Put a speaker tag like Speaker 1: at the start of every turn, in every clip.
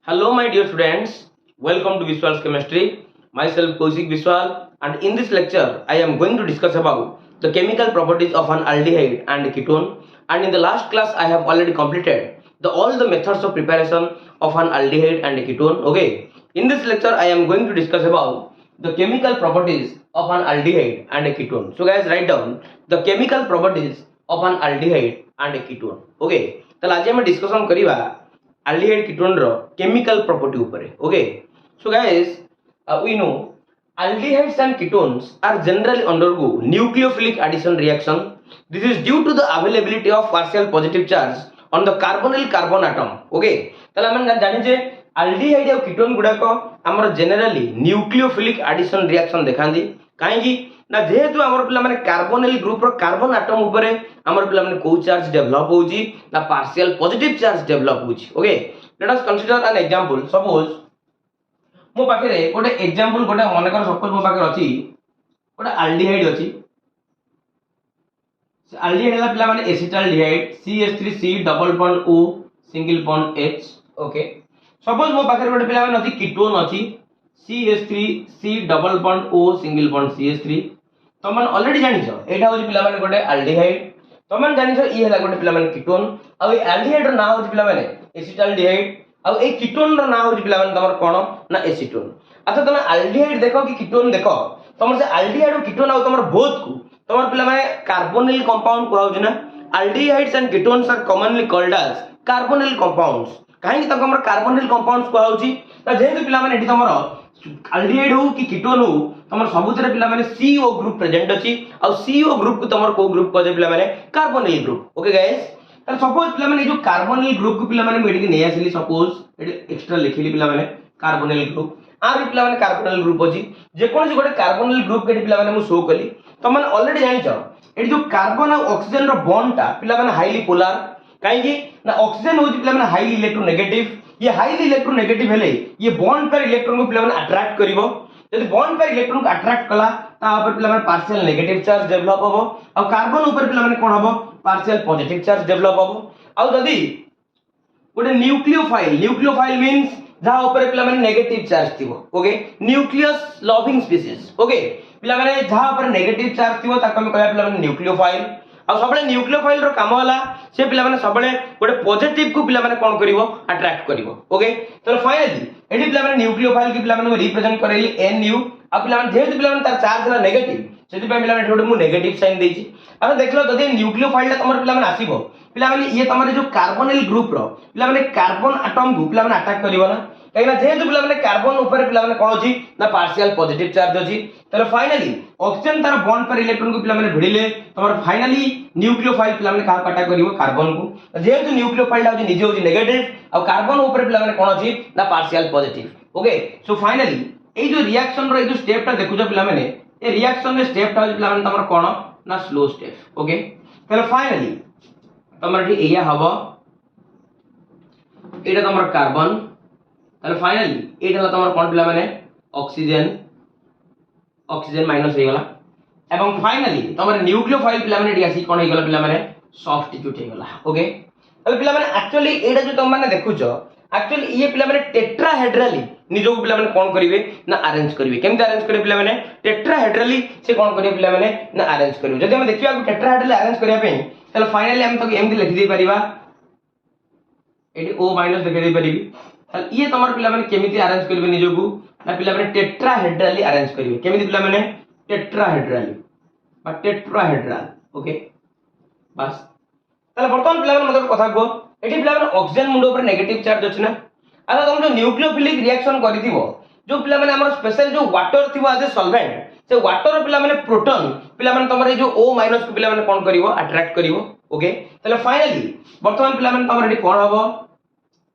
Speaker 1: Hello, my dear students. Welcome to Vishwal's Chemistry. Myself Kaushik Vishwal, and in this lecture, I am going to discuss about the chemical properties of an aldehyde and a ketone. And in the last class, I have already completed all the methods of preparation of an aldehyde and a ketone. Okay. In this lecture, I am going to discuss about the chemical properties of an aldehyde and a ketone. So, guys, write down the chemical properties of an aldehyde and a ketone. Okay. तो आज हम discussion करिबा aldehyde ketone ro chemical property upare. Okay, so guys, we know aldehydes and ketones are generally undergo nucleophilic addition reaction. This is due to the availability of partial positive charge on the carbonyl carbon atom. Okay, तले हम जानि जे aldehyde और ketone गुडा को हमर generally nucleophilic addition reaction देखांदी काहेकि ना जेहेतु हमर पिला माने कार्बोनिल ग्रुप रो कार्बन एटम ऊपर हमर पिला माने को चार्ज डेवलप होउची ना पार्शियल पॉजिटिव चार्ज डेवलप होउची. Okay, let us consider an example. Suppose मो पाखरे गोटे एग्जांपल गोटे माने कर सपोज मो पाखरे अछि गोटे एल्डिहाइड अछि. एल्डिहाइड हला पिला माने acetaldehyde CH3C double bond O single bond H. Okay, suppose मो पाखरे गोटे पिला माने अछि कीटोन अछि CH3C double bond O single bond CH3. तमन ऑलरेडी जानिछो एटा होची पिला माने गोटे एल्डिहाइड. तमन जानिछो ई हला गोटे पिला माने कीटोन. आ ए एल्डिहाइड रो नाम होची पिला माने एसिटाल्डिहाइड. आ ए कीटोन रो नाम होची पिला माने तमर कोन ना एसीटोन. अच्छा तमे एल्डिहाइड देखो कि कीटोन देखो, तमर से एल्डिहाइड और कीटोन आ तमर बोथ को तमर पिला माने कार्बोनिल कंपाउंड को होची ना. Aldehydes and ketones are commonly called as carbonyl compounds. काहे कि तक हमर कार्बोनिल कंपाउंड्स को होची ना जेहेतु पिला माने एठी तमर एल्डिहाइड हो कि कीटोन हो तमर सबुतरे पिला माने CO ग्रुप प्रेजेंट अछि. आ CO ग्रुप को तमर को ग्रुप को जे पिला माने कार्बोनिल ग्रुप. ओके गाइस, त सपोज पिला माने जो कार्बोनिल ग्रुप को पिला माने मेडिक नै आसिली. सपोज एटी एक्स्ट्रा लिखिली पिला माने कार्बोनिल ग्रुप आर पिला माने कार्बोनिल ग्रुप अछि. जे कोनसी गोटे कार्बोनिल ग्रुप के पिला माने मु शो कली. त माने ऑलरेडी जानिछो एटी जो कार्बन और ऑक्सीजन रो बॉन्ड ता पिला माने हाईली पोलर. काहे कि ना ऑक्सीजन होची पिला माने हाईली इलेक्ट्रोनेगेटिव. ये हाईली इलेक्ट्रोनेगेटिव हेले ये बॉन्ड पर इलेक्ट्रॉन को पिला माने अट्रैक्ट करिवो. यदि बॉन्ड पर इलेक्ट्रॉन को अट्रैक्ट कला ता ऊपर पिला माने पार्शियल नेगेटिव चार्ज डेवलप होबो. और कार्बन ऊपर पिला माने कोन होबो पार्शियल पॉजिटिव चार्ज डेवलप होबो. और जदी गोटे न्यूक्लियोफाइल मींस जहां ऊपर पिला माने नेगेटिव चार्ज थिबो. Okay, nucleus loving species. Okay, पिला माने जहां ऊपर नेगेटिव चार्ज थिबो ताको हम कहया पिला माने न्यूक्लियोफाइल. आ सबले न्यूक्लियोफाइल रो काम होला से पिला माने सबले गोटे पॉजिटिव को पिला माने कोन करिवो अट्रैक्ट करिवो. ओके, तो फाइनली एडी पिला माने न्यूक्लियोफाइल की पिला माने रिप्रेजेंट करैली Nu. आ पिला माने जेहेतु पिला माने तार चार्ज होला नेगेटिव सेति पे पिला माने एठोडे मु नेगेटिव साइन देछि. आ देखलो जदि न्यूक्लियोफाइल तमर पिला माने आसीबो पिला माने ये तमर जो कार्बोनिल ग्रुप रो पिला माने कार्बन एटम को पिला माने अटैक करिवो ना. कहिना जेहेतु पिला माने कार्बन ऊपर पिला माने कोन अछि ना पार्शियल पॉजिटिव चार्ज अछि. तो फाइनली ऑक्सीजन तार बॉन्ड पर इलेक्ट्रॉन को पिला माने भिड़िले तमर फाइनली न्यूक्लियोफाइल पिला माने का अटैक करिवो कार्बन को. जेहेतु न्यूक्लियोफाइल होछि निजे होछि नेगेटिव और कार्बन ऊपर पिला माने कोन अछि ना partial positive. Okay, so finally ए जो रिएक्शन रो ए जो स्टेप ता देखुछो पिला माने ए रिएक्शन रे स्टेप ता पिला माने तमर कोन ना स्लो स्टेप. ओके, तो फाइनली तमर ठी एया हबो एटा तमर कार्बन. तो फाइनली एटा तमर कोन पिला माने ऑक्सीजन माइनस हे गला. एवं फाइनली तमर न्यूक्लियोफाइल पिला माने डियासी कोन हे गला पिला माने सब्स्टिट्यूट हे गला. ओके, तो पिला माने एक्चुअली एटा जो तुम माने देखुछो एक्चुअली ये पिला माने टेट्राहेड्रली निजो पिला माने कोन करिवे ना अरेंज करिवे. केमते अरेंज करिवे पिला माने टेट्राहेड्रली से कोन करिवे पिला माने ना अरेंज करिवे. जदि हम देखिबा कि टेट्राहेड्रली अरेंज करिया पे तले फाइनली हम तो एमती लिखि दे परिबा एटी O माइनस लिखि दे परिबी. तले ये तमर पिला माने केमिति अरेंज करिवे निजो को ना पिला माने टेट्राहेड्रली अरेंज करिवे. केमिति पिला माने टेट्राहेड्रली बा टेट्राहेड्रल. ओके, बस तले वर्तमान पिला माने मतलब कथा को एटी पिला माने ऑक्सीजन मुंडो ऊपर नेगेटिव चार्ज अछि ना. आता तुम जो न्यूक्लियोफिलिक रिएक्शन करिथिबो जो पिला माने हमर स्पेशल जो वाटर थिबो एज ए सॉल्वेंट से वाटर पिला माने प्रोटॉन पिला माने तमर जो O माइनस को पिला माने कोन करिवो अट्रैक्ट करिवो. ओके, तले फाइनली वर्तमान पिला माने तमर एटी कोन हबो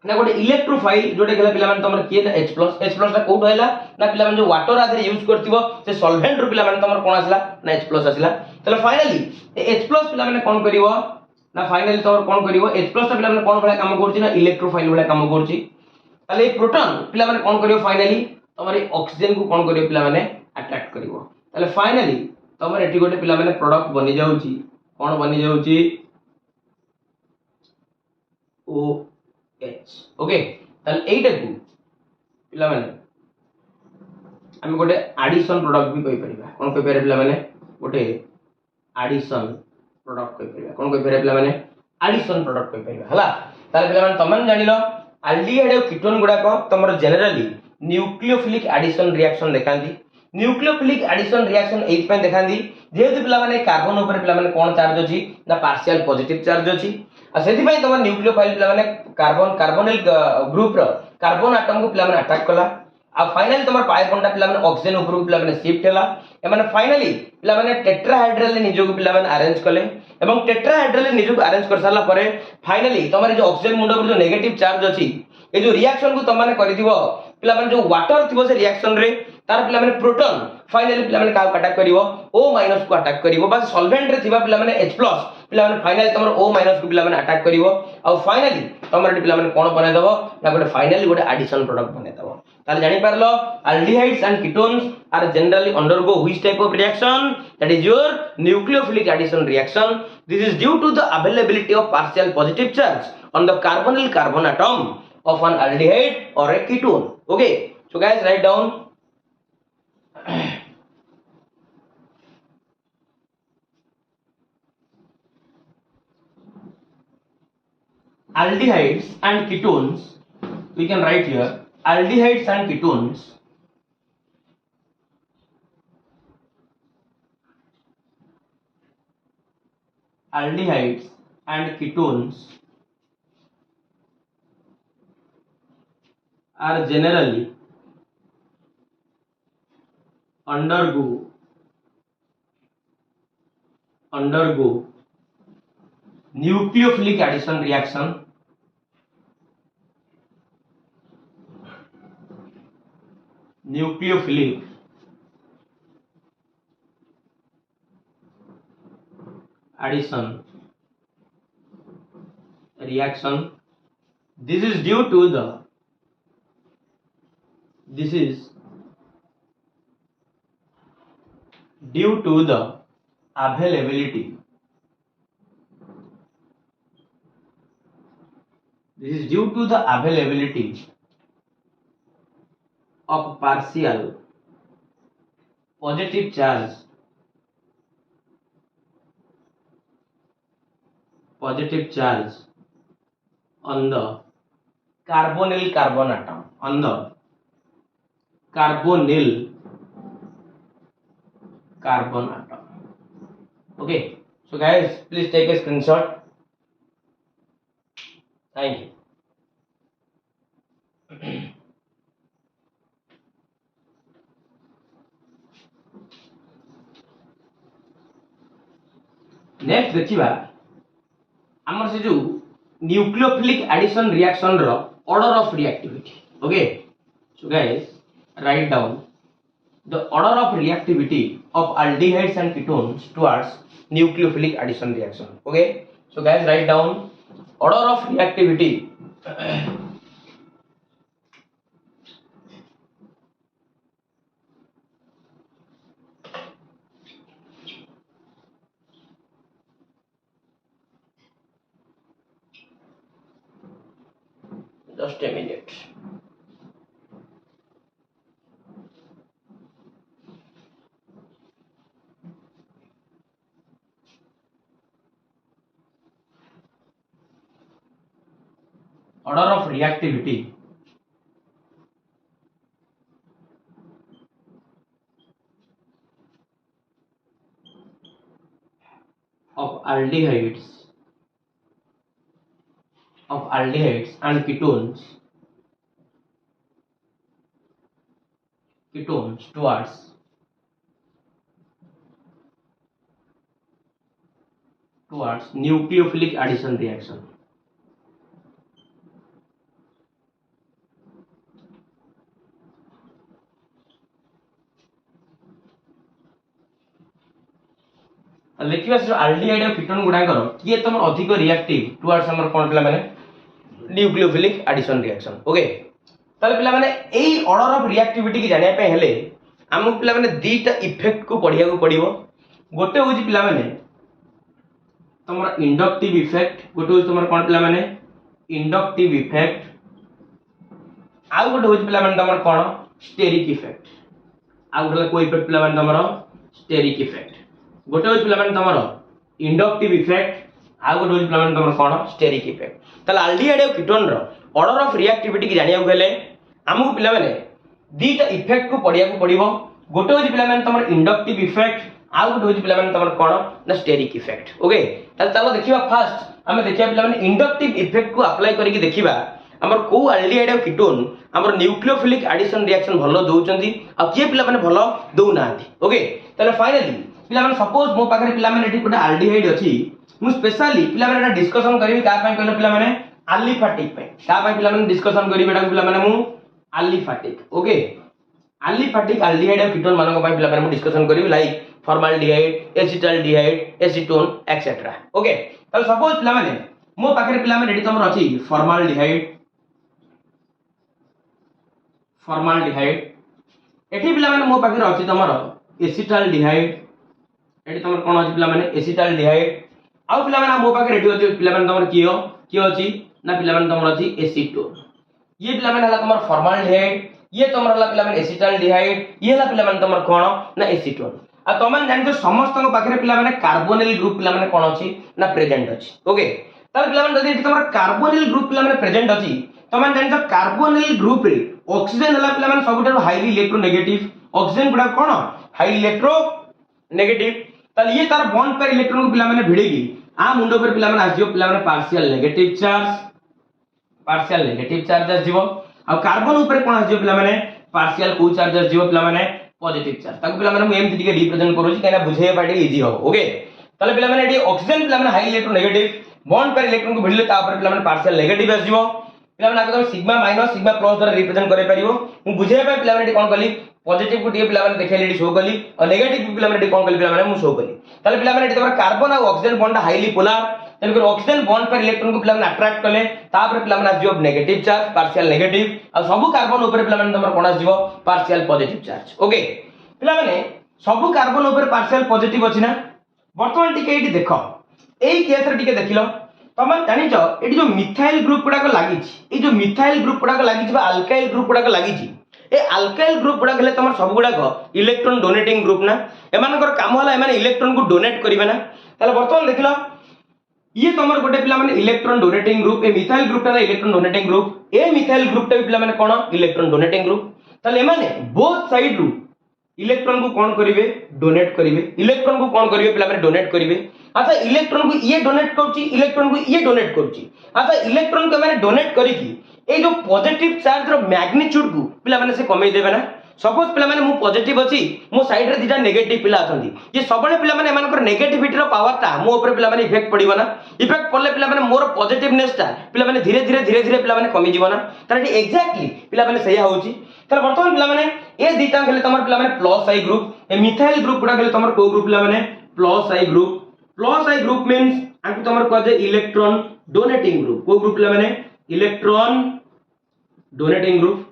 Speaker 1: ना गोटे इलेक्ट्रोफाइल जोटे गेला पिला माने तमर के H+ ता कोट हैला ना पिला माने जो वाटर आधे यूज करथिबो से सॉल्वेंट रो पिला माने तमर कोन आसला ना H+ आसला. तले फाइनली H+ पिला माने कोन करिवो ना फाइनली तमर कोन करिवो H+ ता पिला माने कोन भला काम करछि ना इलेक्ट्रोफाइल भला काम करछि. ताले प्रोटॉन पिला माने कोन करिवो फाइनली तमर ऑक्सीजन को कोन करिवो पिला माने अट्रैक्ट करिवो. ताले फाइनली तमर एठी गोटे पिला माने प्रोडक्ट बनि जाउछि. कोन बनि जाउछि OH. ओके, ताले एटा को पिला माने आम गोटे एडिशन प्रोडक्ट भी कहि परिबा कोन कहि पारे पिला माने गोटे एडिशन प्रोडक्ट कहि परिबा कोन कहि पारे पिला माने एडिशन प्रोडक्ट कहि परिबा हला ताले पिला माने तमन जानिलो एल्डिहाइड और कीटोन गुडा को तमर जनरली न्यूक्लियोफिलिक एडिशन रिएक्शन देखांदी न्यूक्लियोफिलिक एडिशन रिएक्शन एथ पे देखांदी जेहेतु पिला माने कार्बन ऊपर पिला माने कोन चार्ज अछि ना पार्शियल पॉजिटिव चार्ज अछि आ सेति पई तमर न्यूक्लियोफाइल पिला माने कार्बन कार्बोनिल ग्रुप रो कार्बन एटम को पिला माने अटैक कला आ फाइनली तमर पाई बॉन्ड पिला माने ऑक्सीजन ऊपर पिला माने शिफ्ट हला ए माने फाइनली पिला माने टेट्राहाइड्रल ने निजो को पिला माने अरेंज कले एवं टेट्राहाइड्रल निजो को अरेंज कर साला परे फाइनली तमर जो ऑक्सीजन मुंड पर जो नेगेटिव चार्ज अछि ए जो रिएक्शन को तम माने करदिबो पिला माने जो वाटर थिबो से रिएक्शन रे तार पिला माने प्रोटॉन फाइनली पिला माने का अटैक करिवो O- को अटैक करिवो बस सॉल्वेंट रे थिबा पिला माने H+ पिला माने फाइनली तमर O- को पिला माने अटैक करिवो आ फाइनली तमर पिला माने कोन बने दबो ना गोटे फाइनली गोटे एडिशन प्रोडक्ट बने दबो ताले जानि पारलो aldehydes and ketones are generally undergo which type of reaction that is your nucleophilic addition reaction this is due to the availability of partial positive charge on the carbonyl carbon atom of an aldehyde or a ketone okay so guys write down aldehydes and ketones we can write here aldehydes and ketones aldehydes and ketones are generally undergo nucleophilic addition reaction nucleophilic addition reaction this is due to the availability of partial positive charge on the carbonyl carbon atom okay so guys please take a screenshot thank you next देखिबा हमर से जो nucleophilic addition reaction रो order of reactivity okay so guys write down the order of reactivity of aldehydes and ketones towards nucleophilic addition reaction okay so guys write down order of reactivity just a minute order of reactivity of aldehydes and ketones towards nucleophilic addition reaction लिखिबा से aldehyde और ketone गुडा करो किए तमर अधिक reactive towards हमर कोन पिला माने nucleophilic addition reaction okay ताले पिला माने एई ऑर्डर ऑफ रिएक्टिविटी की जानिया पे हेले हमु पिला माने दीटा इफेक्ट को पढिया को पडिवो गोटे होजी पिला माने तमर इंडक्टिव इफेक्ट गोटे होजी तमर कोन पिला माने इंडक्टिव इफेक्ट आउ गोटे होची पिला माने तमर कोन स्टेरिक इफेक्ट आउ गोटे को इफेक्ट पिला माने तमर स्टेरिक इफेक्ट गोटे होची पिला माने तमर इंडक्टिव इफेक्ट आउ गोटे होची पिला माने तमर कोन स्टेरिक इफेक्ट तले एल्डिहाइड और कीटोन रो ऑर्डर ऑफ रिएक्टिविटी की जानिया गेले हमहु पिला माने दीटा इफेक्ट को पढ़िया को पड़िबो गोटे होची पिला माने तमर इंडक्टिव इफेक्ट आउ गोटे होची पिला माने तमर कोन ना स्टेरिक इफेक्ट ओके तले चलो देखिबा फास्ट हमें देखिबा पिला माने इंडक्टिव इफेक्ट को अप्लाई करिकि देखिबा हमर को एल्डिहाइड और कीटोन हमर न्यूक्लियोफिलिक एडिशन रिएक्शन भलो दउचंती आ किए पिला माने भलो दउ नांती ओके तले फाइनली पिला माने सपोज मो पाखरे पिला माने एठी कोटा एल्डिहाइड अछि मु स्पेशली पिला माने डिस्कशन करबी का पय कहलो पिला माने एलिफैटिक पे का पय पिला माने डिस्कशन करबी एटा पिला माने मु एलिफैटिक ओके एलिफैटिक एल्डिहाइड और कीटोन मानको पय पिला माने मु डिस्कशन करबी like formaldehyde acetaldehyde acetone etcetera okay तले सपोज पिला माने मो पाखरे पिला माने एठी तमर अछि फॉर्माल्डिहाइड एठी पिला माने मो पाखरे अछि तमर एसिटाल्डिहाइड एठी तमर कोन अछि पिला माने एसिटाल्डिहाइड आउ पिला माने मो पाखरे एठी अछि पिला माने तमर कियो अछि ना पिला माने तमर अछि एसीटोन ये पिला माने हला तमर फॉर्माल्डिहाइड ये तमर हला पिला माने एसिटाल्डिहाइड ये हला पिला माने तमर कोन ना एसीटोन आ तमन जानि समस्त को पाखरे पिला माने कार्बोनिल ग्रुप पिला माने कोन अछि ना प्रेजेंट अछि ओके तार पिला माने जदि तमर कार्बोनिल ग्रुप पिला माने प्रेजेंट अछि तमन जानि कार्बोनिल ग्रुप रे ऑक्सीजन हला पिला माने सबुठारो हाईली इलेक्ट्रोनेगेटिव ऑक्सीजन गुडा कोन हाईली इलेक्ट्रोनेगेटिव ताल ये तार बॉन्ड पर इलेक्ट्रॉन को पिला माने भिड़ेगी आ मुंडो पर पिला माने आजियो पिला माने पार्शियल नेगेटिव चार्ज आजियो आ कार्बन ऊपर कोन आजियो पिला माने पार्शियल को चार्ज आजियो पिला माने पॉजिटिव चार्ज ताको पिला माने मु एमति टिके रिप्रेजेंट करू छी केना बुझे पाटे इजी हो ओके ताले पिला माने एडी ऑक्सीजन पिला माने हाई इलेक्ट्रोनेगेटिव बॉन्ड पर इलेक्ट्रॉन को भिड़ले ता पर पिला माने पार्शियल नेगेटिव आजियो पिला माने आको सिग्मा माइनस सिग्मा प्लस द्वारा रिप्रेजेंट करे परिबो मु बुझे पाए पिला माने कोन कली पॉजिटिव को टिके पिला माने देखेली शो कली और नेगेटिव पिला माने कोन कली पिला माने मु शो कली ताले पिला माने तमर कार्बन और ऑक्सीजन बॉन्ड हाईली पोलर तनकर ऑक्सीजन बॉन्ड पर इलेक्ट्रॉन को पिला माने अट्रैक्ट कले ता पर पिला माने आजियो नेगेटिव चार्ज पार्शियल नेगेटिव और सब कार्बन ऊपर पिला माने तमर कोन आजियो पार्शियल पॉजिटिव चार्ज ओके पिला माने सब कार्बन ऊपर पार्शियल पॉजिटिव अछि ना वर्तमान टिके एटी देखो एई केस रे टिके देखिलो तमन जानि छ एटी जो मिथाइल ग्रुप गुडा को लागि छी ए जो मिथाइल ग्रुप गुडा को लागि छी बा अल्काइल ग्रुप गुडा को लागि छी ए अल्काइल ग्रुप गुडा गले तमर सब गुडा को इलेक्ट्रॉन डोनेटिंग ग्रुप ना एमानकर काम होला एमाने इलेक्ट्रॉन को डोनेट करिवे ना ताले वर्तमान देखिलो ये तमर गोटे पिला माने इलेक्ट्रॉन डोनेटिंग ग्रुप ए मिथाइल ग्रुप ता इलेक्ट्रॉन डोनेटिंग ग्रुप ए मिथाइल ग्रुप ता पिला माने कोन इलेक्ट्रॉन डोनेटिंग ग्रुप ताले एमाने बोथ साइड रु इलेक्ट्रॉन को कोन करिवे डोनेट करिवे इलेक्ट्रॉन को कोन करिवे पिला माने डोनेट करिवे अच्छा इलेक्ट्रॉन को ये डोनेट करछि इलेक्ट्रॉन को ये डोनेट करछि अच्छा इलेक्ट्रॉन को माने डोनेट करिकि ए जो पॉजिटिव चार्ज रो मैग्नीट्यूड को पिला माने से कमे देबे ना सपोज पिला माने मु पॉजिटिव अछि मो साइड रे दिटा नेगेटिव पिला अछंती ये सबने पिला माने एमानकर नेगेटिविटी रो पावर ता मो ऊपर पिला माने इफेक्ट पडिबो ना इफेक्ट पड़ले पिला माने मोर पॉजिटिवनेस ता पिला माने धीरे धीरे पिला माने कमी जीवो ना तार एक्जेक्टली पिला माने सही होउची तार वर्तमान पिला माने ए दिटा गेले तमर पिला माने प्लस आई ग्रुप ए मिथाइल ग्रुप गुडा गेले तमर को ग्रुप पिला माने प्लस आई ग्रुप मींस आकु तमर को जे इलेक्ट्रॉन डोनेटिंग ग्रुप को ग्रुप पिला माने इलेक्ट्रॉन डोनेटिंग ग्रुप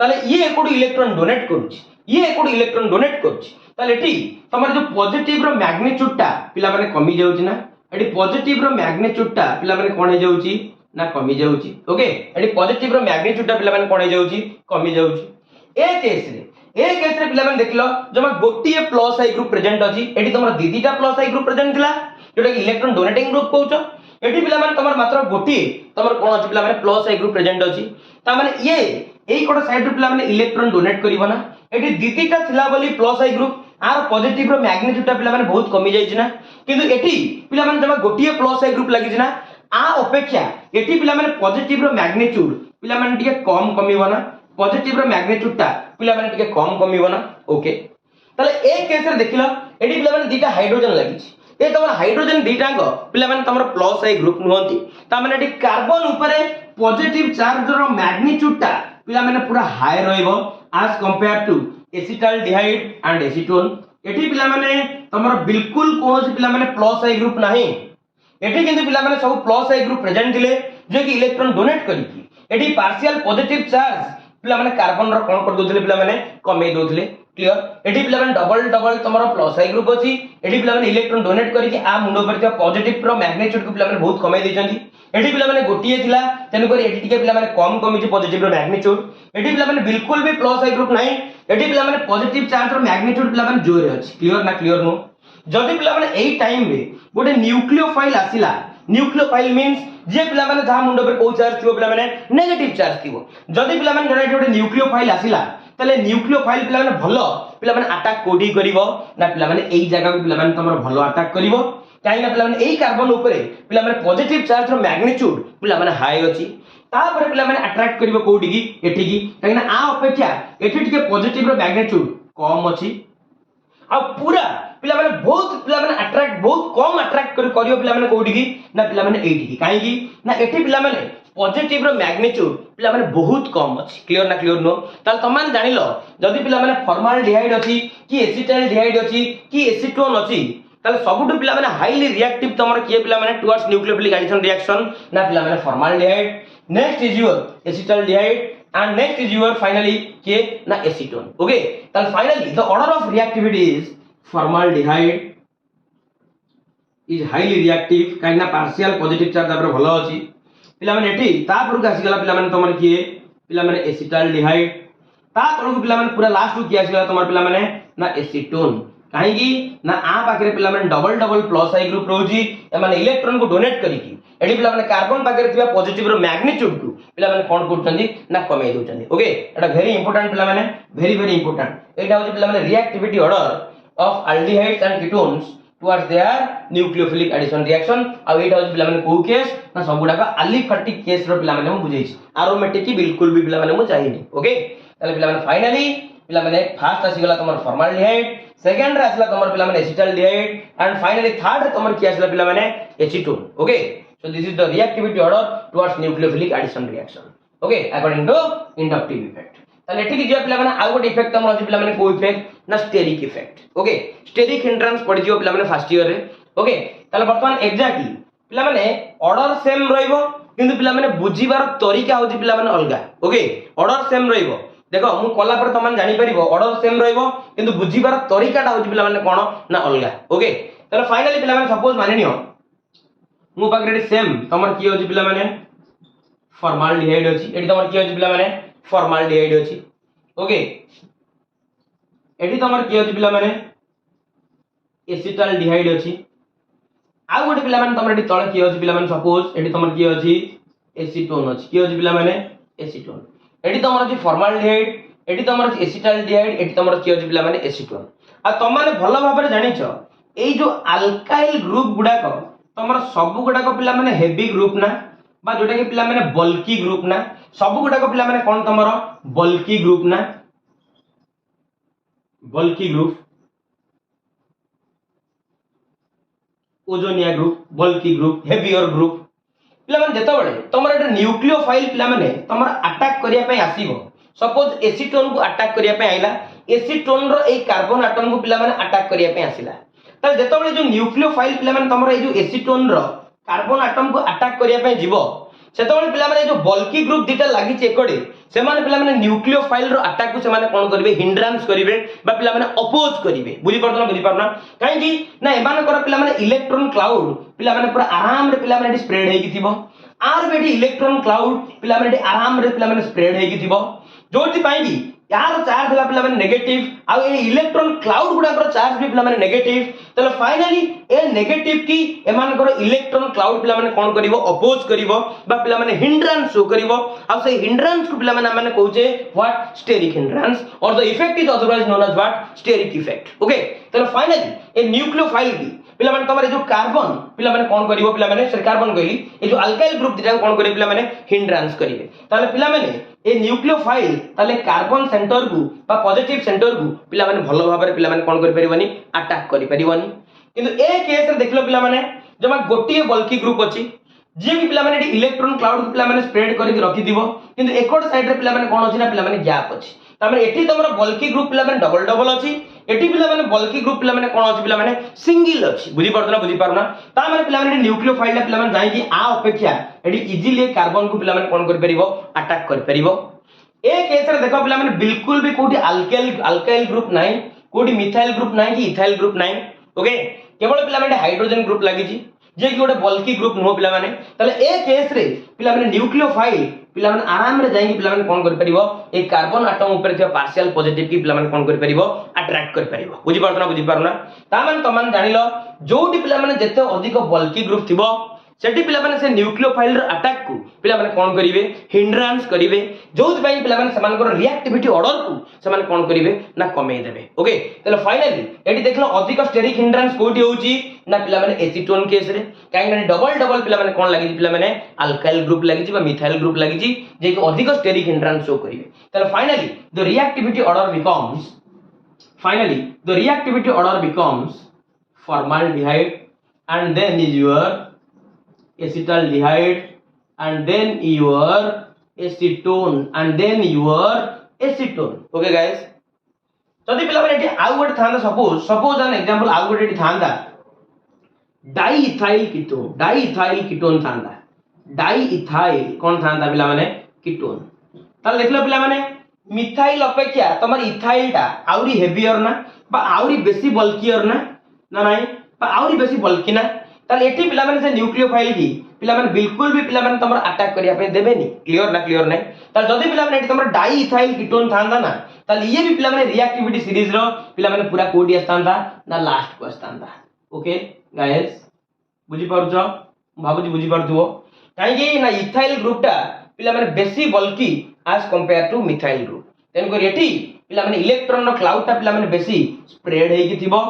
Speaker 1: ताले ये एकोड इलेक्ट्रॉन डोनेट करूची ये एकोड इलेक्ट्रॉन डोनेट करूची ताले एटी तमर जो पॉजिटिव रो मैग्नीट्यूड टा पिला माने कमी जाउची ना एटी पॉजिटिव रो मैग्नीट्यूड टा पिला माने कोन हे जाउची ना कमी जाउची ओके एटी पॉजिटिव रो मैग्नीट्यूड टा पिला माने कोन हे जाउची कमी जाउची ए केस रे पिला माने देखलो जमा गोटिए प्लस आई ग्रुप प्रेजेंट अछि एटी तमर दीदीटा प्लस आई ग्रुप प्रेजेंट थिला जोटा इलेक्ट्रॉन डोनेटिंग ग्रुप कहउछो एटी पिला माने तमर मात्र गोटिए तमर कोन अछि पिला माने प्लस आई ग्रुप प्रेजेंट अछि ता माने ये एई कोड साइड रो पिला माने इलेक्ट्रॉन डोनेट करिवो ना एटी दीदीटा थिला बोली plus I group are positive रो मैग्नीट्यूड टा पिला माने बहुत कमी जाई छी ना किंतु एटी पिला माने जमा गोटिए प्लस आई ग्रुप लागि छी ना आ अपेक्षा एटी पिला माने पॉजिटिव रो मैग्नीट्यूड पिला माने टिके कम कमीवो ना पॉजिटिव रो मैग्नीट्यूड ता पिला माने टिके कम कमीवो ना ओके ताले एक केस रे देखिलो एटी पिला माने दीटा हाइड्रोजन लागि छी ए तमर हाइड्रोजन दीटांग पिला माने तमर प्लस आई ग्रुप नहंती ता माने एटी कार्बन ऊपर पॉजिटिव चार्ज रो मैग्नीट्यूड ता पिला माने पूरा high रहइबो as compared to acetaldehyde and acetone एठी पिला माने तमर बिल्कुल कोनोसी पिला माने प्लस आई ग्रुप नाही एठी किंतु पिला माने सब प्लस आई ग्रुप प्रेजेंट थिले जे कि इलेक्ट्रॉन डोनेट करिकि एठी पार्शियल पॉजिटिव चार्ज पिला माने कार्बन रो कोन कर दोथले पिला माने कमे दोथले क्लियर एठी पिला माने double double तमरो plus I group अछि एठी पिला माने इलेक्ट्रॉन डोनेट करिके आ मुंडो पर थिया पॉजिटिव रो मैग्नीट्यूड को पिला माने बहुत कमे दैचंती एठी पिला माने गोटिए थिला तेनु करी एठी टिके पिला माने कम कमी जे पॉजिटिव रो मैग्नीट्यूड एठी पिला माने बिल्कुल भी प्लस आई ग्रुप नाही एठी पिला माने पॉजिटिव चार्ज रो मैग्नीट्यूड पिला माने जोरे अछि क्लियर ना क्लियर नो जदि पिला माने एई टाइम रे गोटे न्यूक्लियोफाइल आसिला न्यूक्लियोफाइल मींस जे पिला माने जहा मुंडो पर को चार्ज थिबो पिला माने नेगेटिव चार्ज थिबो जदि पिला माने जडा गोटे न्यूक्लियोफाइल आसिला तले न्यूक्लियोफाइल पिला माने भलो पिला माने अटैक कोडी करिवो ना पिला माने एई जगह को पिला माने तमरो भलो अटैक करिवो काहे ना पिला माने एई कार्बन ऊपर पिला माने पॉजिटिव चार्ज रो मैग्नीट्यूड पिला माने हाई अछि तापर पिला माने अट्रैक्ट करिवो कोडी की एठी की काहे ना आ अपेक्षा एठी टिके पॉजिटिव रो मैग्नीट्यूड कम अछि आ पूरा पिला माने बहुत पिला माने अट्रैक्ट बहुत कम अट्रैक्ट करियो पिला माने कोडी की ना पिला माने एठी की काहे की ना एठी पिला माने पॉजिटिव रो मैग्नीट्यूड पिला माने बहुत कम अछि क्लियर ना क्लियर नो ताल तमान जानिलो जदी पिला माने फॉर्माल्डिहाइड अछि कि एसिटाल्डिहाइड अछि कि एसीटोन अछि ताले सबुटु पिला माने हाईली रिएक्टिव तमर किए पिला माने टुवर्ड्स न्यूक्लियोफिलिक एडिशन रिएक्शन ना पिला माने formaldehyde next is your acetaldehyde and next is your finally के ना acetone okay then finally the order of reactivity is formaldehyde is highly reactive काहे ना partial positive charge तापर भलो अछि पिला माने एठी ता पर आसी गला पिला माने तमर किए पिला माने acetaldehyde ता तळु पिला माने पूरा लास्ट को किया आसी गला तमर पिला माने ना acetone काहे की ना आ पाखरे पिला माने double double plus I group रहउजी ए माने इलेक्ट्रॉन को डोनेट करी की एडी पिला माने कार्बन पाखरे थिबा पॉजिटिव रो मैग्नीट्यूड को पिला माने कोन करचंदी ना कमे दोचंदी ओके एटा वेरी इंपोर्टेंट पिला माने वेरी इंपोर्टेंट एटा होची पिला माने reactivity order of aldehydes and ketones towards their nucleophilic addition reaction आ एटा होची पिला माने को केस ना सबुडा का एलिफैटिक केस रो पिला माने हम बुझाई छी एरोमेटिक की बिल्कुल भी पिला माने मु चाहिनी ओके ताले पिला माने फाइनली पिला माने फर्स्ट आसी गला तमर फॉर्माल्डिहाइड सेकंड रे आसला तमर पिला माने एसिटाल्डिहाइड एंड फाइनली थर्ड रे तमर की आसला पिला माने acetone okay so this is the reactivity order towards nucleophilic addition reaction okay according to inductive effect ताले एठी की जे पिला माने आ गोटे इफेक्ट तमर अछि पिला माने को इफेक्ट ना steric effect okay steric hindrance पड़ जियो पिला माने फर्स्ट ईयर रे ओके ताले वर्तमान एग्जैक्टली पिला माने ऑर्डर सेम रहइबो किंतु पिला माने बुझिबार तरीका होछि पिला माने अलगा ओके ऑर्डर सेम रहइबो देखो मु कला पर तमन जानि परिबो ऑर्डर सेम रहइबो किंतु बुझिबार तरीकाटा होछि पिला माने कोन ना अलगा ओके ताले फाइनली पिला माने सपोज मानिनियो मु पाखरे सेम तमर की होछि पिला माने फॉर्माल्डिहाइड अछि एठी तमर की होछि पिला माने फॉर्माल्डिहाइड अछि ओके एठी तमर की होछि पिला माने एसिटाल्डिहाइड अछि आ गोटे पिला माने तमर एठी तळे की होछि पिला माने सपोज एठी तमर की होछि एसीटोन अछि की होछि पिला माने एसीटोन एठी तमर अछि फॉर्माल्डिहाइड एठी तमर अछि एसिटाल्डिहाइड एठी तमर की होछि पिला माने एसीटोन आ तम माने भलो भाबरे जानिछो एई जो अल्काइल ग्रुप गुडा को तमर सब गुडा को पिला माने हेवी ग्रुप ना बा जोटा के पिला माने बल्की ग्रुप ना सब गुडा को पिला माने कोन तमर बल्की ग्रुप ना बल्की ग्रुप ओजोनिया ग्रुप बल्की ग्रुप हेवियर ग्रुप पिला माने जेता बळे तमर एटा न्यूक्लियोफाइल पिला माने तमर अटैक करिया पय आसीबो सपोज एसीटोन को अटैक करिया पय आइला एसीटोन रो ए कार्बन एटम को पिला माने अटैक करिया पय आसिला त जेता बळे जो न्यूक्लियोफाइल पिला माने तमर ए जो एसीटोन रो कार्बन एटम को अटैक करिया पय जीवो सेता बळे पिला माने जो बल्की ग्रुप दिटा लागि चे एकोडे से माने पिला माने न्यूक्लियोफाइल रो अटैक को से माने कोन करबे हिंड्रेंस करिवे बा पिला माने अपोज करिवे बुझी पारना काहे कि ना एमाने कर पिला माने इलेक्ट्रॉन क्लाउड पिला माने पूरा आराम रे पिला माने स्प्रेड हेकी थिबो आर बेटी इलेक्ट्रॉन क्लाउड पिला माने आराम रे पिला माने स्प्रेड हेकी थिबो जोति पाई कि यार चार्ज हला पिला माने नेगेटिव आ ए इलेक्ट्रॉन क्लाउड गुडा कर चार्ज भी पिला माने नेगेटिव तले फाइनली ए नेगेटिव की एमान कर इलेक्ट्रॉन क्लाउड पिला माने कोन करिवो अपोज करिवो बा पिला माने हिंड्रेंस शो करिवो आ से हिंड्रेंस को पिला माने कहूचे what steric hindrance or the effect is otherwise known as what steric effect okay तले फाइनली ए न्यूक्लियोफाइल की पिला माने तमरे जो कार्बन पिला माने कोन करिवो पिला माने से कार्बन कहली ए जो अल्काइल ग्रुप दिटा कोन करिवो पिला माने हिंड्रेंस करिवे ताले पिला माने ए न्यूक्लियोफाइल ताले कार्बन सेंटर को बा पॉजिटिव सेंटर को पिला माने भलो भाबरे पिला माने कोन करि परिबनी अटैक करि परिबनी किंतु ए केस रे देखलो पिला माने जमा गोटिए बल्की ग्रुप अछि जे कि पिला माने इलेक्ट्रॉन क्लाउड पिला माने स्प्रेड करि रखि दिबो किंतु एकोड साइड रे पिला माने कोन अछि ना पिला माने गैप अछि तामे एठी तमरो बल्की ग्रुप पिला माने डबल डबल अछि एठी पिला माने बल्की ग्रुप पिला माने कोन अछि पिला माने सिंगल अछि बुझी पारना ता माने पिला माने न्यूक्लियोफाइल पिला माने जाई कि आ अपेक्षा एठी इजीली कार्बन को पिला माने कोन करि परिबो अटैक करि परिबो ए केस रे देखो पिला माने बिल्कुल भी कोठी अल्काइल ग्रुप नाही, कोठी मिथाइल ग्रुप नाही कि इथाइल ग्रुप नाही। ओके, केवल पिला माने हाइड्रोजन ग्रुप लागि छी जे कि गोटे बल्की ग्रुप नुह पिला माने। तले ए केस रे पिला माने न्यूक्लियोफाइल पिला माने आराम रे जाई पिला माने कोन कर परिबो ए कार्बन एटम ऊपर थिया पार्शियल पॉजिटिव की पिला माने कोन कर परिबो अट्रैक्ट कर परिबो। बुझी पारना ता माने तमान जानिलो जोटी पिला माने जते अधिक बल्की ग्रुप थिबो सेठी पिला माने से न्यूक्लियोफाइल र अटैक को पिला माने कोन करिवे हिंड्रांस करिवे, जोथ पई पिला माने समान को रिएक्टिविटी ऑर्डर को समान कोन करिवे ना कमे देबे। ओके, तले फाइनली एठी देखलो अधिक स्टेरिक हिंड्रांस कोठी होउची ना पिला माने एसीटोन केस रे, काई ना डबल पिला माने कोन लागि पिला माने अल्काइल ग्रुप लागि बा मिथाइल ग्रुप लागि जे कि अधिक स्टेरिक हिंड्रांस शो करिवे। तले finally the reactivity order becomes formaldehyde and then your acetaldehyde and then your acetone and then your acetone। okay guys, जदि पिला माने एठी आउ गोटे थांदा सपोज एन एग्जांपल आउ गोटे एठी थांदा डाइइथाइल कीटोन थांदा, डाइइथाइल कोन थांदा पिला माने कीटोन। ताल देखलो पिला माने मिथाइल अपेक्षा तमर इथाइल टा आउरी हेवियर ना बा आउरी बेसी बल्कियर ना नाही बा आउरी बेसी बल्की ना। ताल एठी पिला माने से न्यूक्लियोफाइल की पिला माने बिल्कुल भी पिला माने तमर अटैक करिया पे देबेनी। क्लियर नाही। ताल जदि पिला माने एठी तमर डाइइथाइल कीटोन थांदा ना ताल ये भी पिला माने रिएक्टिविटी सीरीज रो पिला माने पूरा कोडी आस्तांदा ना लास्ट को आस्तांदा। ओके गाइस, बुझी पारुछो भाबुजी बुझी पारथुओ काई कि ना इथाइल ग्रुप टा पिला माने बेसी बल्की as compared to methyl group। तेन को एठी पिला माने इलेक्ट्रॉन रो क्लाउड टा पिला माने बेसी स्प्रेड हेई कि थिबो,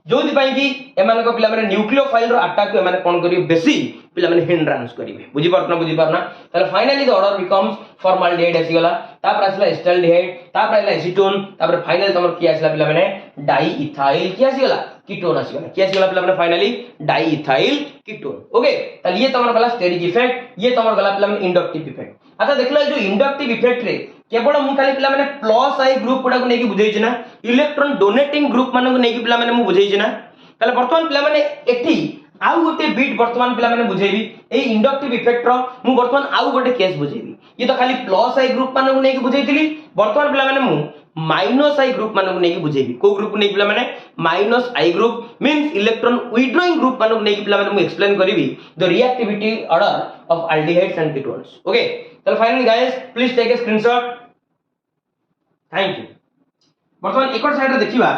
Speaker 1: जोदि पई कि एमान को पिला माने न्यूक्लियोफाइल रो अटैक को एमान कोन करिवे बेसी पिला माने हिंड्रांस करिवे। बुझी पारना ताले finally the order becomes formaldehyde आसीगला, तापर आसला एसिटाल्डिहाइड, तापर आइला एसीटोन, तापर फाइनल तमर की आसला पिला माने डाइइथाइल की आसीगला कीटोन आसीगला। की आसीगला पिला माने फाइनली डाइइथाइल कीटोन। ओके, ताले ये तमर गला स्टेरिक इफेक्ट, ये तमर गला पिला माने इंडक्टिव इफेक्ट। अच्छा देखला जो इंडक्टिव इफेक्ट रे केवल मु खाली पिला माने प्लस आई ग्रुप गुडा को नेकी बुझेइ छिना, इलेक्ट्रॉन डोनेटिंग ग्रुप माने को नेकी पिला माने मु बुझेइ छिना। ताले वर्तमान पिला माने एठी आउ गोटे बीट वर्तमान पिला माने बुझेइबी ए इंडक्टिव इफेक्ट रो मु वर्तमान आउ गोटे केस बुझेइबी। ये तो खाली प्लस आई ग्रुप माने को नेकी बुझेइतिली, वर्तमान पिला माने मु माइनस आई ग्रुप माने को नेकी बुझेइबी। को ग्रुप को नेकी पिला माने minus I group means electron withdrawing group माने को नेकी पिला माने मु एक्सप्लेन करिवि the reactivity order of aldehydes and ketones. Okay, तो finally guys please take a screenshot. Thank you. वर्तमान एक साइड रे देखिबा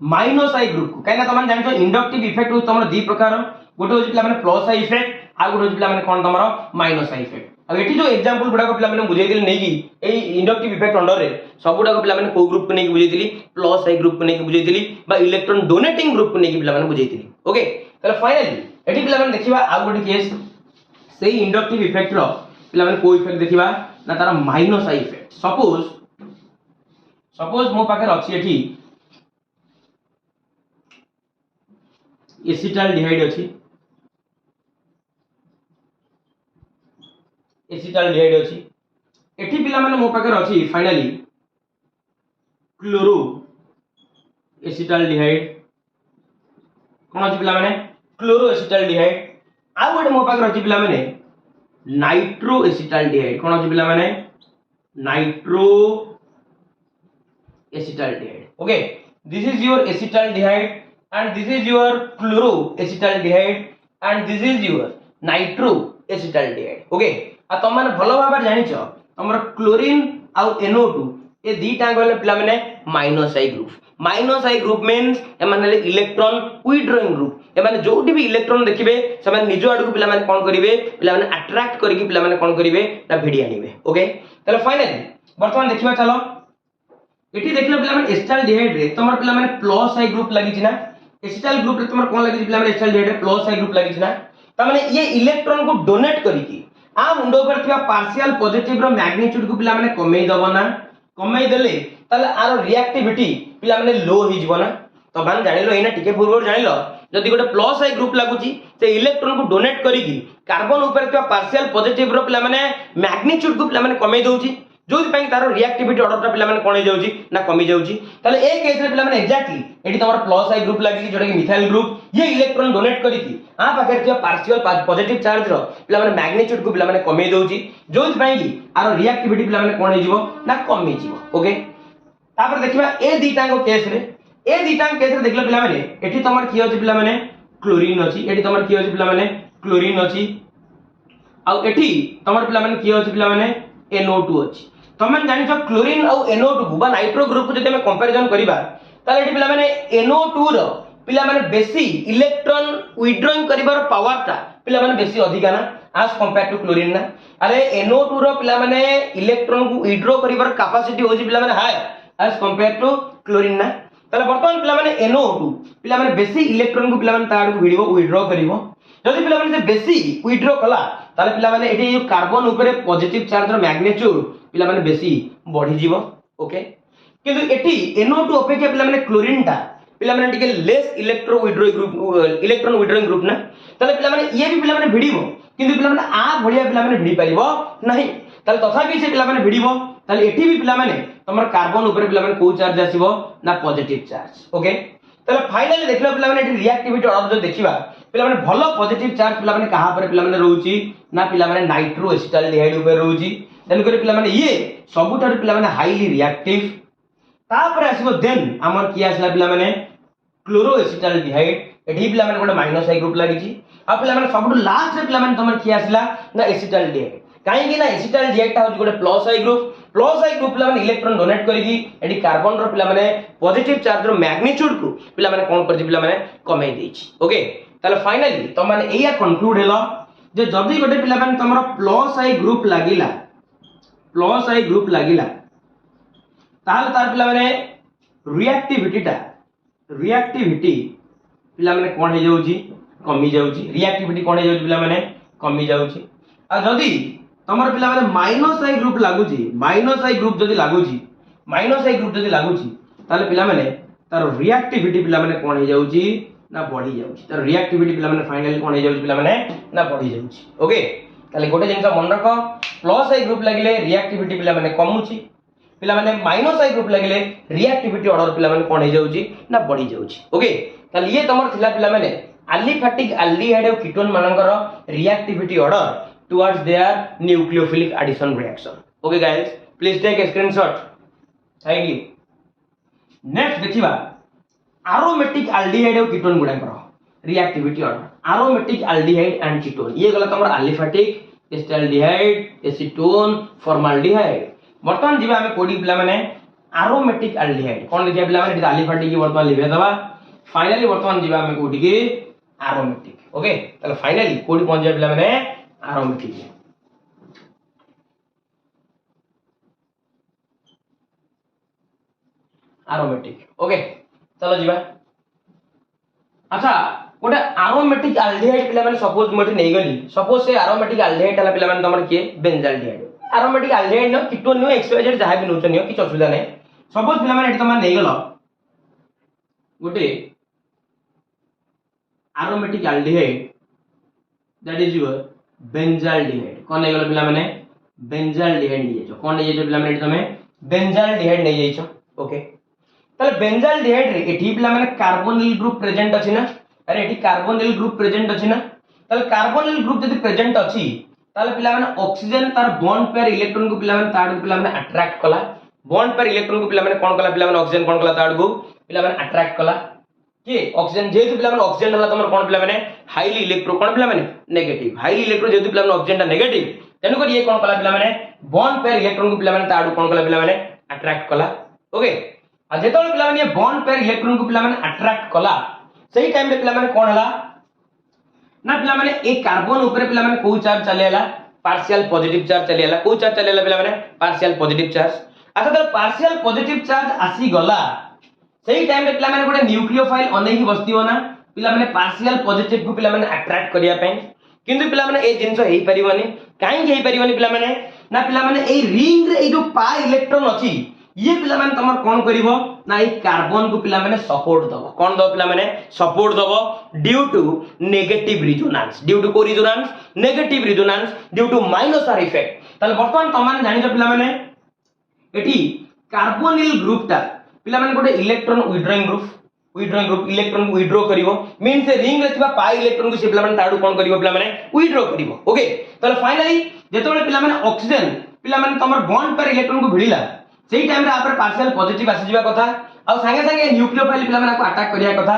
Speaker 1: माइनस आई ग्रुप को काइना तमन जानछो इंडक्टिव इफेक्ट हो तमर दी प्रकार, गोटे हो पिला माने प्लस आई इफेक्ट आ गोटे हो पिला माने कोन तमर माइनस आई इफेक्ट। अब एठी जो एग्जांपल गुडा को पिला माने बुझाई दिले नेकी ए इंडक्टिव इफेक्ट अंडर रे सब गुडा को पिला माने को ग्रुप को नेकी बुझाई दिली, प्लस आई ग्रुप को नेकी बुझाई दिली बा इलेक्ट्रॉन डोनेटिंग ग्रुप को नेकी पिला माने बुझाई दिली। ओके, तले फाइनली एठी पिला माने देखिबा आ गोटे केस सेही इंडक्टिव इफेक्ट रो पिला माने को इफेक्ट देखिबा ना तारा माइनस आई इफेक्ट। सपोज मो पाखे अछि एठी एसिटाल्डिहाइड अछि, एठी पिला माने मो पाखे अछि फाइनली क्लोरो एसिटाल्डिहाइड कोन अछि पिला माने क्लोरो एसिटाल्डिहाइड। आ गोटे मो पाखे अछि पिला माने नाइट्रो एसिटाल्डिहाइड कोन अछि पिला माने nitro acetaldehyde. Okay, this is your acetaldehyde and this is your chloro acetaldehyde and this is your nitro acetaldehyde। Okay, आ तुम माने भलो भाबा जानिछो हमर क्लोरीन आ NO2 ए दीटा गले पिला माने माइनस आई ग्रुप मींस ए माने इलेक्ट्रॉन विथड्रॉइंग ग्रुप। ए माने जोटी भी इलेक्ट्रॉन देखिबे से माने निजो आडू पिला माने कोन करिवे पिला माने अट्रैक्ट करके पिला माने कोन करिवे ना भिडी आनिबे। ओके, तले फाइनली वर्तमान देखिबा चलो एठी देखलो पिला माने एसिटाल्डिहाइड रे तमर पिला माने प्लस आई ग्रुप लागि छिना, एसिटाल ग्रुप रे तमर कोन लागि पिला माने एसिटाल्डिहाइड रे प्लस आई ग्रुप लागि छिना। त माने ये इलेक्ट्रॉन को डोनेट करिकी आ मुंडो पर थिबा पार्शियल पॉजिटिव रो मैग्नीट्यूड को पिला माने कमेई दबना, कमेई देले ताले आरो रिएक्टिविटी पिला माने लो हि जीवना। तो मान जानिलो एना टिके पूर्व जानिलो जदि गोटे प्लस आई ग्रुप लागुची से इलेक्ट्रॉन को डोनेट करिकी कार्बन ऊपर थिबा पार्शियल पॉजिटिव रो पिला माने मैग्नीट्यूड को पिला माने कमेई दउची, जो तार रिएक्टिविटी ऑर्डर पिला माने कोन हो जाउची ना कमी जाउची ताले ए केस रे पिला माने एक्जेक्टली एठी तमर प्लस आई ग्रुप लागी जोटा कि मिथाइल ग्रुप ये इलेक्ट्रॉन डोनेट करी की आ पाखे जे पार्शियल पॉजिटिव चार्ज रो पिला माने मैग्नीट्यूड को पिला माने कमी दउची जो कि आर रिएक्टिविटी पिला माने कोन हो जिवो ना कमी जिवो ओके तापर देखिबा ए दीटांग केस रे देखलो पिला माने एठी तमर की होची पिला माने क्लोरीन अछि एठी तमर की होची पिला माने क्लोरीन अछि आ एठी तमर पिला माने की होची पिला माने NO2 अछि तमन जानि छ क्लोरीन आ NO2 को बा नाइट्रो ग्रुप को जदि हम कंपैरिजन करिबा ताले एठी पिला माने NO2 रो पिला माने बेसी इलेक्ट्रॉन विथड्रॉइंग करिबार पावर ता पिला माने बेसी अधिका ना as compared to क्लोरीन ना अरे NO2 रो पिला माने इलेक्ट्रॉन को विथड्रॉ करिबार कैपेसिटी होची पिला माने high as compared to chlorine ना ताले वर्तमान पिला माने NO2 पिला माने बेसी इलेक्ट्रॉन को पिला माने ताड़ को भिड़िबो विथड्रॉ करिवो जदि पिला माने बेसी विथड्रॉ कला ताले पिला माने एठी जो कार्बन ऊपर पॉजिटिव चार्ज रो मैग्नीट्यूड पिला माने बेसी बढ़ी जीवो ओके किंतु एठी NO2 अपेक्षा पिला माने क्लोरीन ता पिला माने टिके लेस इलेक्ट्रॉन विथड्रॉइंग ग्रुप ना ताले पिला माने ये भी पिला माने भिड़िबो किंतु पिला माने आ बढ़िया पिला माने भिड़ी परिबो नाही ताले तथापि से पिला माने भिड़िबो ताले एठी भी पिला माने तमर कार्बन ऊपर पिला माने को चार्ज आसीबो ना पॉजिटिव चार्ज ओके ताले फाइनली देखलो पिला माने एठी रिएक्टिविटी ऑर्डर जो देखिबा पिला माने भलो पॉजिटिव चार्ज पिला माने कहा पर पिला माने रहउची ना पिला माने नाइट्रो एसिटाल्डिहाइड ऊपर रहउची देन करे पिला माने ये सबुठार पिला माने हाईली रिएक्टिव तापर आसीबो देन हमर की आसला पिला माने क्लोरो एसिटाल्डिहाइड एठी पिला माने गोटे माइनस आई ग्रुप लागिची आ पिला माने सबुठ लास्ट रे पिला माने तमर की आसला ना एसिटाल्डिहाइड काहे कि ना एसिटाल्डिहाइड ता होची गोटे प्लस आई ग्रुप पिला माने इलेक्ट्रॉन डोनेट करिकी एठी कार्बन रो पिला माने पॉजिटिव चार्ज रो मैग्नीट्यूड को पिला माने कोन करजी पिला माने कमाई देछि ओके ताले फाइनली त माने एया कंक्लूड हेलो जे जदी गोटे पिला माने तमरो प्लस आई ग्रुप लागिला ताल तार पिला माने रिएक्टिविटी पिला माने कोन हे जाउची कमी जाउची रिएक्टिविटी कोन हे जाउची पिला माने कमी जाउची आ जदी तमर पिला माने माइनस आई ग्रुप जदी लागुची ताले पिला माने तार रिएक्टिविटी पिला माने कोन हे जाउची ना बढ़ी जाउची तार रिएक्टिविटी पिला माने फाइनली कोन हे जाउची पिला माने ना बढ़ी जाउची ओके ताले गोटे जिंस मन रख प्लस आई ग्रुप लागिले रिएक्टिविटी पिला माने कमुची पिला माने minus I group लागिले reactivity order पिला माने कोन हे जाउची ना बढ़ी जाउची ओके ताले ये तमर थिला पिला माने एलिफैटिक एल्डिहाइड और कीटोन मानकर reactivity order towards their nucleophilic addition reaction okay guys please take a screenshot thank you next देखिबा एरोमेटिक एल्डिहाइड और कीटोन गुडाकर reactivity order aromatic aldehyde and ketone ये गला तमर एलिफैटिक एसिटाल्डिहाइड एसीटोन फॉर्माल्डिहाइड वर्तमान जीवा हमें कोडी पिला माने एरोमेटिक एल्डिहाइड कोन लिखिया पिला माने एलिफैटिक की वर्तमान लिखे दबा फाइनली वर्तमान जीवा हमें कोडी के एरोमेटिक ओके ताले फाइनली कोडी पहुंच जाय पिला माने एरोमेटिक ओके चलो जीवा अच्छा गोटे एरोमेटिक एल्डिहाइड पिला माने सपोज मटे नै गली सपोज से एरोमेटिक एल्डिहाइड हला पिला माने तमर के बेंजाल्डिहाइड एरोमेटिक एल्डिहाइड न कीटोन न एक्सवाइजेड जहा भी नोचन कि असुविधा नै सपोज पिला माने एठी तमर नै गलो गोटे aromatic aldehyde that is your benzaldehyde कोन नै गलो पिला माने बेंजाल्डिहाइड नै जेछो कोन नै जेछो पिला माने एठी तमे बेंजाल्डिहाइड नै जेछो ओके ताले बेंजाल्डिहाइड रे एठी पिला माने कार्बोनिल ग्रुप प्रेजेंट अछि ना अरे एठी कार्बोनिल ग्रुप प्रेजेंट अछि ना ताले कार्बोनिल ग्रुप जदि प्रेजेंट अछि ताले पिला माने ऑक्सीजन तार बॉन्ड पेयर इलेक्ट्रॉन को पिला माने ताड़ को पिला माने अट्रैक्ट कला बॉन्ड पेयर इलेक्ट्रॉन को पिला माने कोन कला पिला माने ऑक्सीजन कोन कला ताड़ को पिला माने अट्रैक्ट कला के ऑक्सीजन जेतु पिला माने ऑक्सीजन हला तमर कोन पिला माने हाईली इलेक्ट्रो कोन पिला माने नेगेटिव हाईली इलेक्ट्रो जेतु पिला माने ऑक्सीजन ता नेगेटिव तेनु कर ये कोन कला पिला माने बॉन्ड पेयर इलेक्ट्रॉन को पिला माने ताड़ कोन कला पिला माने अट्रैक्ट कला ओके आ जेतोल पिला माने बॉन्ड पेयर इलेक्ट्रॉन को पिला माने अट्रैक्ट कला सही टाइम रे पिला माने कोन हला ना पिला माने एक कार्बन ऊपर पिला माने को चार्ज चलेला पार्शियल पॉजिटिव चार्ज चलेला को चार्ज चलेला पिला माने पार्शियल पॉजिटिव चार्ज अच्छा तो पार्शियल पॉजिटिव चार्ज आसी गला सही टाइम रे पिला माने गोटे न्यूक्लियोफाइल अनेही बस्तिबो ना पिला माने पार्शियल पॉजिटिव को पिला माने अट्रैक्ट करिया पे किंतु पिला माने ए जिंस हेई परिबनी काहे हेई परिबनी पिला माने ना पिला माने ए रिंग रे ए जो पा इलेक्ट्रॉन अछि ये पिला माने तमर कोन करिवो ना ए कार्बन को पिला माने सपोर्ट दबो कोन दबो पिला माने सपोर्ट दबो due to negative resonance due to को resonance negative resonance due to minus R effect ताले वर्तमान तमान जानि जो पिला माने एठी कार्बोनिल ग्रुप टा पिला माने गोटे इलेक्ट्रॉन विथड्रॉइंग ग्रुप इलेक्ट्रॉन को विथड्रॉ करिवो मीन से रिंग रे थिबा पाई इलेक्ट्रॉन को से पिला माने ताडू कोन करिवो पिला माने विथड्रॉ करिवो ओके तो फाइनली जेतोले पिला माने ऑक्सीजन पिला माने तमर बॉन्ड पर इलेक्ट्रॉन को भिड़िला सेही टाइम रे आपरे पार्शियल पॉजिटिव आसी जिबा कथा आ संगे संगे न्यूक्लियोफाइल पिला माने को अटैक करिया कथा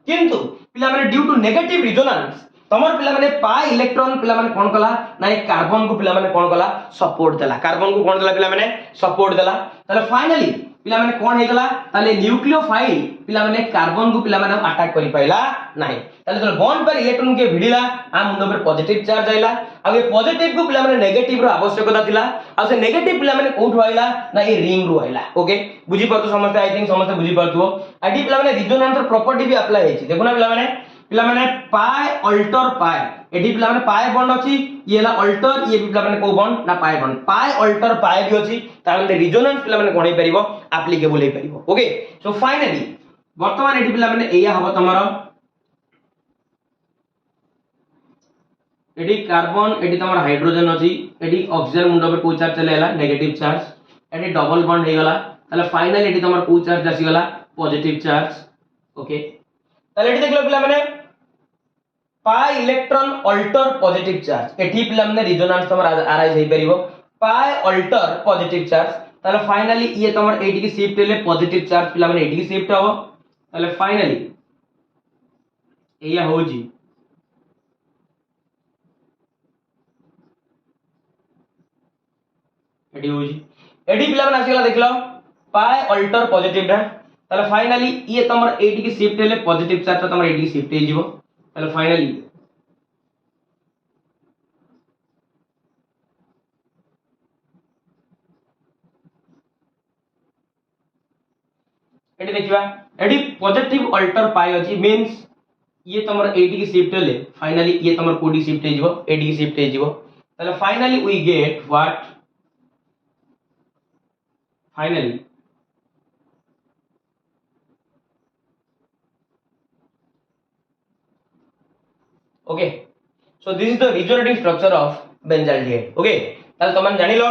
Speaker 1: किंतु पिला माने ड्यू टू नेगेटिव रिजोनेंस तमर पिला माने पाई इलेक्ट्रॉन पिला माने कोन कला ना कार्बन को पिला माने कोन कला सपोर्ट देला कार्बन को कोन देला पिला माने सपोर्ट देला ताले फाइनली पिला माने कोन हे गला ताले न्यूक्लियोफाइल पिला माने कार्बन को पिला माने अटैक करि पाइला नाही ताले तो बॉन्ड पर इलेक्ट्रॉन के भिड़िला आ मुंड पर पॉजिटिव चार्ज आइला आ ये पॉजिटिव को पिला माने नेगेटिव रो आवश्यकता थिला आ से नेगेटिव पिला माने कोठु आइला ना ये रिंग रो आइला ओके बुझी परतो समस्त आई थिंक समस्त बुझी परतो आडी पिला माने रिजोनेंस प्रॉपर्टी भी अप्लाई हेछि देखो ना पिला माने पाई अल्टर पाई एडी पिला माने पाई बॉन्ड अछि ये ला अल्टर ये भी पिला माने को बॉन्ड ना पाई बॉन्ड पाई अल्टर पाई भी अछि ता माने रिजोनेंस पिला माने कोन हे परिबो एप्लीकेबल हे परिबो ओके सो फाइनली वर्तमान एडी पिला माने एया हबो तमरो एडी कार्बन एडी तमर हाइड्रोजन अछि एडी ऑक्सीजन मुंड पे को चार्ज चलेला नेगेटिव चार्ज एडी डबल बॉन्ड हे गला ताले फाइनली एडी तमर को चार्ज आसी गला पॉजिटिव चार्ज ओके ताले एडी देखलो पिला माने पाई इलेक्ट्रॉन अल्टर पॉजिटिव चार्ज एठी पिला माने रिजोनेंस तमर आराइज हे परिबो पाई अल्टर पॉजिटिव चार्ज ताले फाइनली ये तमर एडी की शिफ्ट हेले पॉजिटिव चार्ज पिला माने एडी की शिफ्ट हबो ताले फाइनली एया हो जी एडी हो जी एडी पिला माने आसीगला देखलो पाई अल्टर पॉजिटिव रा ताले फाइनली ये तमर एडी की शिफ्ट हेले पॉजिटिव चार्ज तो तमर एडी की शिफ्ट हे जिवो ताले फाइनली एडी देखिबा एडी पॉजिटिव अल्टर पाई अछि मींस ये तमर एडी की शिफ्ट हेले फाइनली ये तमर कोडी शिफ्ट हे जिवो एडी की शिफ्ट हे जिवो ताले finally we get what finally okay so this is the resonating structure of benzaldehyde okay ताले तमन जानिलो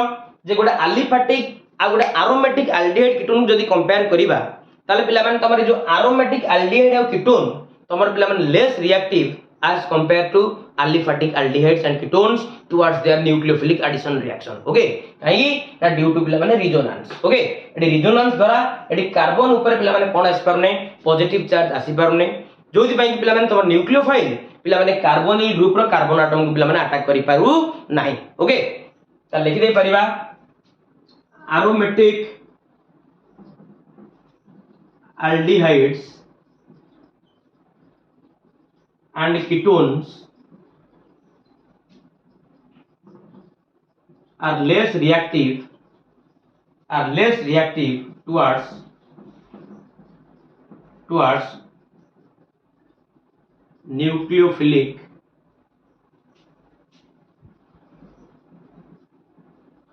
Speaker 1: जे गोटे एलिफैटिक आ गोटे एरोमेटिक एल्डिहाइड कीटोन जदी कंपेयर करिबा ताले पिला माने तमर जो एरोमेटिक एल्डिहाइड आ कीटोन तमर पिला माने less reactive as compared to aliphatic aldehydes and ketones towards their nucleophilic addition reaction okay काई ना ड्यू टू पिला माने रिजोनेंस ओके एडी रिजोनेंस द्वारा एडी कार्बन ऊपर पिला माने कोन आसी परने पॉजिटिव चार्ज आसी परने जोदि पई पिला माने तमर न्यूक्लियोफाइल पिला माने कार्बोनिल ग्रुप रो कार्बन एटम को पिला माने अटैक करि पारु नाही ओके त लिखि दे परिबा aromatic aldehydes and ketones are less reactive towards nucleophilic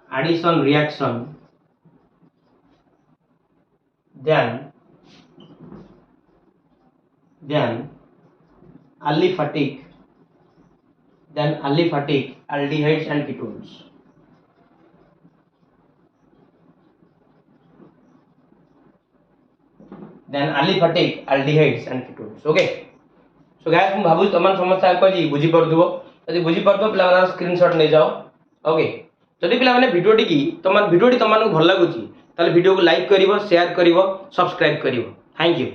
Speaker 1: addition reaction than aliphatic aldehydes and ketones. Then aliphatic aldehydes and ketones. Okay. So guys, ମୁଁ ଭାବୁଛି ତମମାନେ ସମସ୍ତେ କହିଲି ବୁଝି ପାରୁଥିବ ଯଦି ବୁଝି ପାରୁଥିବ ପିଲାମାନଙ୍କ ସ୍କ୍ରିନଶଟ ନେଇ ଯାଅ ଓକେ ଯଦି ପିଲାମାନେ ଭିଡ଼ିଓଟି ତମମାନଙ୍କୁ ଭଲ ଲାଗୁଛି ତାହେଲେ ଭିଡ଼ିଓକୁ ଲାଇକ୍ କରିବ ସେୟାର କରିବ ସବସ୍କ୍ରାଇବ କରିବ थैंक यू।